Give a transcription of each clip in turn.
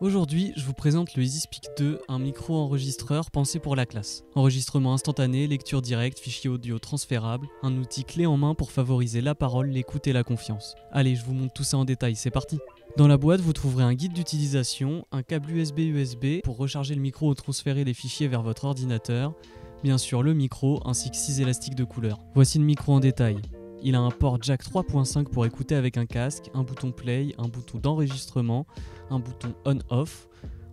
Aujourd'hui, je vous présente le EasySpeak 2, un micro-enregistreur pensé pour la classe. Enregistrement instantané, lecture directe, fichier audio transférable, un outil clé en main pour favoriser la parole, l'écoute et la confiance. Allez, je vous montre tout ça en détail, c'est parti. Dans la boîte, vous trouverez un guide d'utilisation, un câble USB pour recharger le micro ou transférer les fichiers vers votre ordinateur, bien sûr le micro ainsi que 6 élastiques de couleur. Voici le micro en détail. Il a un port jack 3.5 pour écouter avec un casque, un bouton play, un bouton d'enregistrement, un bouton on-off.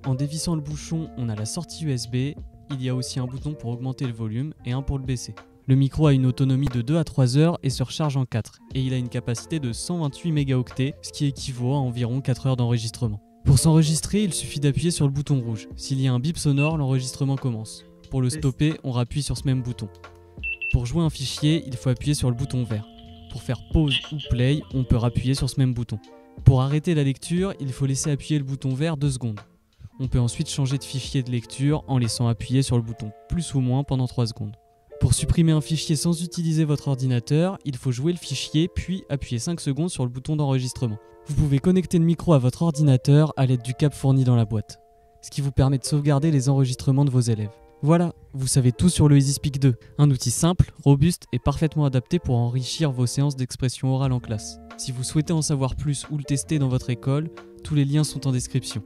En dévissant le bouchon, on a la sortie USB. Il y a aussi un bouton pour augmenter le volume et un pour le baisser. Le micro a une autonomie de 2 à 3 heures et se recharge en 4. Et il a une capacité de 128 mégaoctets, ce qui équivaut à environ 4 heures d'enregistrement. Pour s'enregistrer, il suffit d'appuyer sur le bouton rouge. S'il y a un bip sonore, l'enregistrement commence. Pour le stopper, on rappuie sur ce même bouton. Pour jouer un fichier, il faut appuyer sur le bouton vert. Pour faire pause ou play, on peut appuyer sur ce même bouton. Pour arrêter la lecture, il faut laisser appuyer le bouton vert 2 secondes. On peut ensuite changer de fichier de lecture en laissant appuyer sur le bouton plus ou moins pendant 3 secondes. Pour supprimer un fichier sans utiliser votre ordinateur, il faut jouer le fichier puis appuyer 5 secondes sur le bouton d'enregistrement. Vous pouvez connecter le micro à votre ordinateur à l'aide du câble fourni dans la boîte, ce qui vous permet de sauvegarder les enregistrements de vos élèves. Voilà, vous savez tout sur le EasySpeak 2, un outil simple, robuste et parfaitement adapté pour enrichir vos séances d'expression orale en classe. Si vous souhaitez en savoir plus ou le tester dans votre école, tous les liens sont en description.